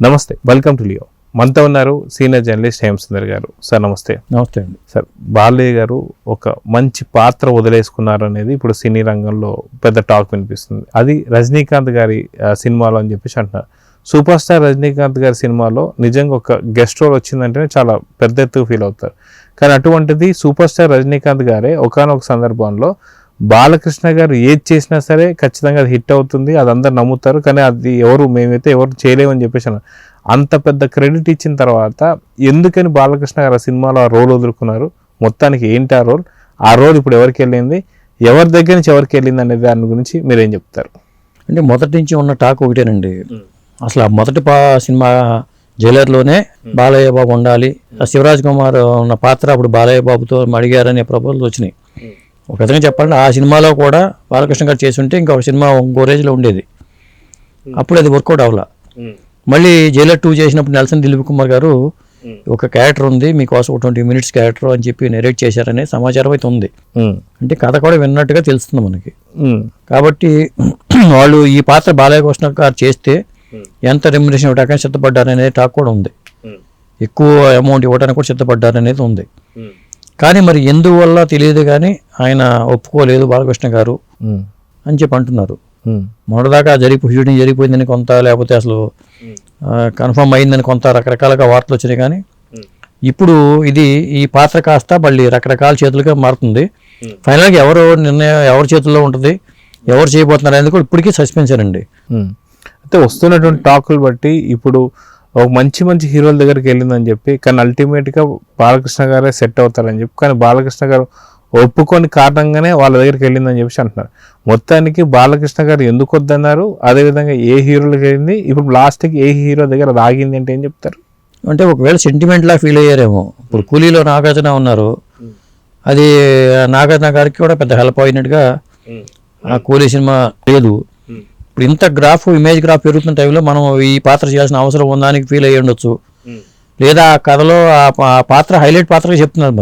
నమస్తే, welcome to Leo. మనతో ఉన్నారు సీనియర్ జర్నలిస్ట్ హేమసుందర్ గారు. సార్ నమస్తే. నమస్తే అండి. సార్, బాలయ్య గారు ఒక మంచి పాత్ర వదిలేసుకున్నారు అనేది ఇప్పుడు సినీ రంగంలో పెద్ద టాక్ వినిపిస్తుంది. అది రజనీకాంత్ గారి సినిమాలో అని చెప్పేసి అంటున్నారు. సూపర్ స్టార్ రజనీకాంత్ గారి సినిమాలో నిజంగా ఒక గెస్ట్ రోల్ వచ్చిందంటేనే చాలా పెద్ద ఎత్తు ఫీల్ అవుతారు. కానీ అటువంటిది సూపర్ స్టార్ రజనీకాంత్ గారే ఒకానొక సందర్భంలో బాలకృష్ణ గారు ఏది చేసినా సరే ఖచ్చితంగా అది హిట్ అవుతుంది, అది అందరు నమ్ముతారు, కానీ అది మేమైతే ఎవరు చేయలేమని చెప్పేసి అన్నారు. అంత పెద్ద క్రెడిట్ ఇచ్చిన తర్వాత ఎందుకని బాలకృష్ణ గారు ఆ సినిమాలో ఆ రోల్ వదులుకున్నారు? మొత్తానికి ఏంటి ఆ రోల్ ఇప్పుడు ఎవరికి వెళ్ళింది, ఎవరి దగ్గర నుంచి ఎవరికి వెళ్ళింది అనే దాని గురించి మీరేం చెప్తారు? అంటే మొదటి నుంచి ఉన్న టాక్ ఒకటేనండి. అసలు ఆ మొదటి సినిమా జైలర్లోనే బాలయ్య బాబు ఉండాలి, శివరాజ్ కుమార్ ఉన్న పాత్ర అప్పుడు బాలయ్య బాబుతో అడిగారనే ప్రపోజల్ వచ్చినాయి. ఒక విధంగా చెప్పాలంటే ఆ సినిమాలో కూడా బాలకృష్ణ గారు చేసి ఉంటే ఇంకొక సినిమా ఇంకో రేంజ్లో ఉండేది. అప్పుడు అది వర్కౌట్ అవ్వాల. మళ్ళీ జైలర్ 2 చేసినప్పుడు నెల్సన్ దిలీప్ కుమార్ గారు ఒక క్యారెక్టర్ ఉంది మీకోసం 20 minutes క్యారెక్టర్ అని చెప్పి నెరేట్ చేశారనే సమాచారం అయితే ఉంది. అంటే కథ కూడా విన్నట్టుగా తెలుస్తుంది మనకి. కాబట్టి వాళ్ళు ఈ పాత్ర బాలయ్య కృష్ణ గారు చేస్తే ఎంత రెమ్యునరేషన్ ఇవ్వడానికి సిద్ధపడ్డారనే టాక్ కూడా ఉంది. ఎక్కువ అమౌంట్ ఇవ్వడానికి కూడా సిద్ధపడ్డారనేది ఉంది. కానీ మరి ఎందువల్ల తెలియదు కానీ ఆయన ఒప్పుకోలేదు బాలకృష్ణ గారు అని చెప్పి అంటున్నారు. మొదటిదాకా షూటింగ్ జరిగిపోయిందని కొంత, లేకపోతే అసలు కన్ఫర్మ్ అయిందని కొంత రకరకాలుగా వార్తలు వచ్చినాయి. కానీ ఇప్పుడు ఈ పాత్ర కాస్త మళ్ళీ రకరకాల చేతులుగా మారుతుంది. ఫైనల్గా ఎవరి చేతుల్లో ఉంటుంది, ఎవరు చేయబోతున్నారు అనేది కూడా ఇప్పటికీ సస్పెన్షన్ అండి. అయితే వస్తున్నటువంటి టాకులు బట్టి ఇప్పుడు ఒక మంచి హీరోల దగ్గరికి వెళ్ళిందని చెప్పి, కానీ అల్టిమేట్గా బాలకృష్ణ గారే సెట్ అవుతారని చెప్పి, కానీ బాలకృష్ణ గారు ఒప్పుకొని కారణంగానే వాళ్ళ దగ్గరికి వెళ్ళిందని చెప్పేసి అంటున్నారు. మొత్తానికి బాలకృష్ణ గారు ఎందుకు వద్దన్నారు, అదేవిధంగా ఏ హీరోలకు వెళ్ళింది, ఇప్పుడు లాస్ట్కి ఏ హీరో దగ్గర రాగింది అంటే ఏం చెప్తారు? అంటే ఒకవేళ సెంటిమెంట్లా ఫీల్ అయ్యారేమో. ఇప్పుడు కూలీలో నాగార్జున ఉన్నారు, అది నాగార్జున గారికి కూడా పెద్ద హెల్ప్ అయినట్టుగా ఆ కూలీ సినిమా లేదు. ఇప్పుడు ఇంత ఇమేజ్ గ్రాఫ్ పెరుగుతున్న టైంలో మనం ఈ పాత్ర చేయాల్సిన అవసరం ఉందానికి ఫీల్ అయ్యి ఉండొచ్చు. లేదా ఆ కథలో ఆ పాత్ర హైలైట్ పాత్రగా చెప్తున్నారు.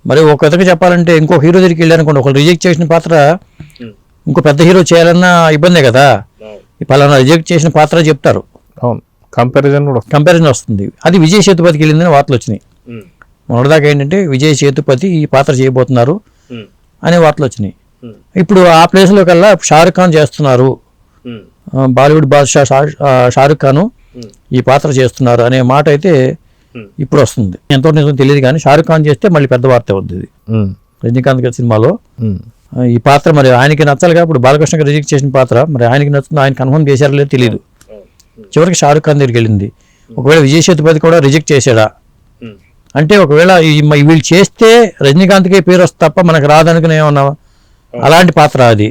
మరి ఒక విధంగా చెప్పాలంటే ఇంకో హీరో దగ్గరికి వెళ్ళారనుకోండి, ఒకళ్ళు రిజెక్ట్ చేసిన పాత్ర ఇంకో పెద్ద హీరో చేయాలన్నా ఇబ్బందే కదా. ఈ పలానా రిజెక్ట్ చేసిన పాత్ర చెప్తారు, కంపారిజన్ వస్తుంది. అది విజయ్ సేతుపతికి వెళ్ళిందని వార్తలు వచ్చినాయి. మొదటిదాకా ఏంటంటే విజయ్ సేతుపతి ఈ పాత్ర చేయబోతున్నారు అనే వార్తలు వచ్చినాయి. ఇప్పుడు ఆ ప్లేస్లో కల్లా షారుఖ్ ఖాన్ చేస్తున్నారు, బాలీవుడ్ బాద్షా షారుఖ్ ఖాన్ ఈ పాత్ర చేస్తున్నారు అనే మాట అయితే ఇప్పుడు వస్తుంది. ఎంతో నిజం తెలియదు కానీ షారుఖ్ ఖాన్ చేస్తే మళ్ళీ పెద్ద వార్త అవుతుంది. రజనీకాంత్ గారి సినిమాలో ఈ పాత్ర మరి ఆయనకి నచ్చాలిగా. ఇప్పుడు బాలకృష్ణ గారు రిజెక్ట్ చేసిన పాత్ర మరి ఆయనకి నచ్చుతుంది, ఆయన కన్ఫర్మ్ చేశారో లేదో తెలియదు. చివరికి షారుఖ్ ఖాన్ దగ్గరికి వెళ్ళింది. ఒకవేళ విజయ్ సేతుపతి కూడా రిజెక్ట్ చేశాడా అంటే, ఒకవేళ వీళ్ళు చేస్తే రజనీకాంత్కే పేరు వస్తే తప్ప మనకు రాదనుకునే ఏమన్నా అలాంటి పాత్ర అది,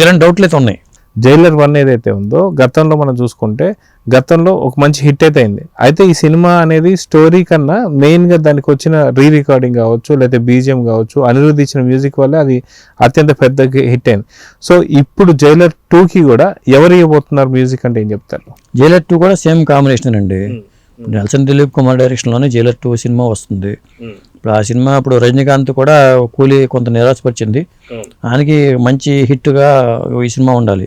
ఇలాంటి డౌట్లు అయితే ఉన్నాయి. జైలర్ 1 ఏదైతే ఉందో గతంలో మనం చూసుకుంటే గతంలో ఒక మంచి హిట్ అయితే అయింది. అయితే ఈ సినిమా అనేది స్టోరీ కన్నా మెయిన్గా దానికి వచ్చిన రికార్డింగ్ కావచ్చు, లేకపోతే బీజిఎం కావచ్చు, అనిరుద్ధ్ ఇచ్చిన మ్యూజిక్ వల్ల అది అత్యంత పెద్ద హిట్ అయింది. సో ఇప్పుడు జైలర్ 2కి కూడా ఎవరు ఇవ్వబోతున్నారు మ్యూజిక్ అంటే ఏం చెప్తారు? జైలర్ 2 కూడా సేమ్ కాంబినేషన్ అండి. నెల్సన్ దిలీప్ కుమార్ డైరెక్షన్లోనే జైలర్ 2 సినిమా వస్తుంది. ఇప్పుడు ఆ సినిమా ఇప్పుడు రజనీకాంత్ కూడా కూలీ కొంత నిరాశపరిచింది. ఆయనకి మంచి హిట్గా ఈ సినిమా ఉండాలి.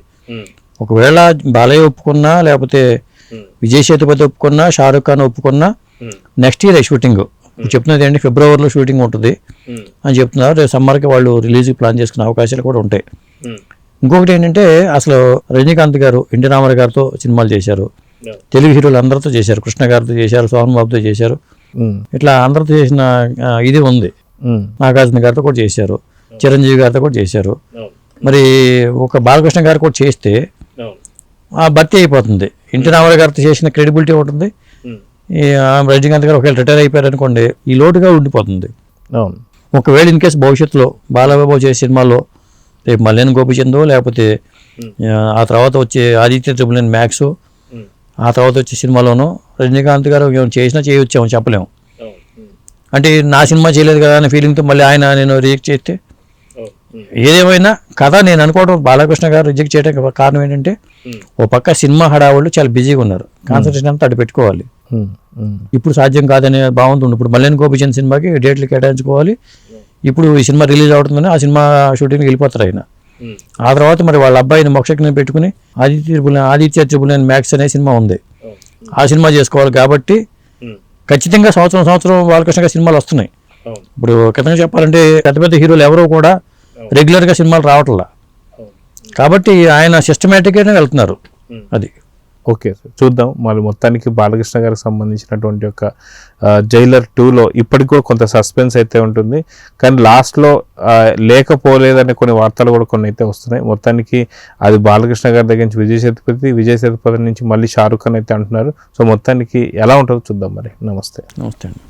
ఒకవేళ బాలయ్య ఒప్పుకున్నా, లేకపోతే విజయ్ సేతుపతి ఒప్పుకున్నా, షారుఖ్ ఖాన్ ఒప్పుకున్నా నెక్స్ట్ ఇయర్ షూటింగ్ చెప్తున్నది ఏంటి, ఫిబ్రవరిలో షూటింగ్ ఉంటుంది అని చెప్తున్నారు. రేపు సమ్మర్కి వాళ్ళు రిలీజ్ ప్లాన్ చేసుకునే అవకాశాలు కూడా ఉంటాయి. ఇంకొకటి ఏంటంటే, అసలు రజనీకాంత్ గారు ఎన్టీ రామారావు గారితో సినిమాలు చేశారు, తెలుగు హీరోలు అందరితో చేశారు, కృష్ణ గారితో చేశారు, సోహన్ బాబుతో చేశారు, ఇట్లా అందరితో చేసిన ఇది ఉంది. నాగార్జున గారితో కూడా చేశారు, చిరంజీవి గారితో కూడా చేశారు. మరి ఒక బాలకృష్ణ గారు కూడా చేస్తే ఆ భర్తీ అయిపోతుంది. ఎన్టీ రామారావు గారితో చేసిన క్రెడిబిలిటీ ఉంటుంది. రజనీకాంత్ గారు ఒకవేళ రిటైర్ అయిపోయారు అనుకోండి, ఈ లోటుగా ఉండిపోతుంది. ఒకవేళ ఇన్ కేసు భవిష్యత్తులో బాలబాబు చేసే సినిమాలో రేపు మల్లేని గోపిచందో, లేకపోతే ఆ తర్వాత వచ్చే ఆదిత్య ట్రిపుల్ నైన్ మ్యాక్స్, ఆ తర్వాత వచ్చే సినిమాలోనూ రజనీకాంత్ గారు చేసినా చేయొచ్చాము చెప్పలేము. అంటే నా సినిమా చేయలేదు కదా అనే ఫీలింగ్తో మళ్ళీ నేను రిజెక్ట్ చేస్తే, ఏదేమైనా కథ నేను అనుకోవడం బాలకృష్ణ గారు రిజెక్ట్ చేయడానికి కారణం ఏంటంటే, ఓ పక్క సినిమా హడావుళ్ళు చాలా బిజీగా ఉన్నారు, కాన్సన్ట్రేషన్ అంతా అటు పెట్టుకోవాలి. ఇప్పుడు సాధ్యం కాదనే భావంతో ఇప్పుడు మల్లేని గోపిచంద్ సినిమాకి డేట్లు కేటాయించుకోవాలి. ఇప్పుడు ఈ సినిమా రిలీజ్ అవుతుందని ఆ సినిమా షూటింగ్కి వెళ్ళిపోతారు ఆయన. ఆ తర్వాత మరి వాళ్ళ అబ్బాయిని మోక్షజ్ఞని పెట్టుకుని ఆదిత్య ట్రిపుల్ నైన్ మ్యాక్స్ అనే సినిమా ఉంది. ఆ సినిమా చేసుకోవాలి కాబట్టి ఖచ్చితంగా సంవత్సరం బాలకృష్ణ గారి సినిమాలు వస్తున్నాయి. ఇప్పుడు ఖచ్చితంగా చెప్పాలంటే పెద్ద పెద్ద హీరోలు ఎవరో కూడా రెగ్యులర్గా సినిమాలు రావట్లా, కాబట్టి ఆయన సిస్టమేటిక్గానే వెళ్తున్నారు. అది ఓకే సార్, చూద్దాం. మరి మొత్తానికి బాలకృష్ణ గారికి సంబంధించినటువంటి ఒక జైలర్ 2లో ఇప్పటికి కూడా కొంత సస్పెన్స్ అయితే ఉంటుంది, కానీ లాస్ట్లో లేకపోలేదనే కొన్ని వార్తలు కూడా కొన్ని అయితే వస్తున్నాయి. మొత్తానికి అది బాలకృష్ణ గారి దగ్గర నుంచి విజయ్ సేతుపతి నుంచి మళ్ళీ షారుఖ్ ఖాన్ అయితే అంటున్నారు. సో మొత్తానికి ఎలా ఉంటుందో చూద్దాం. మరి నమస్తే. నమస్తే అండి.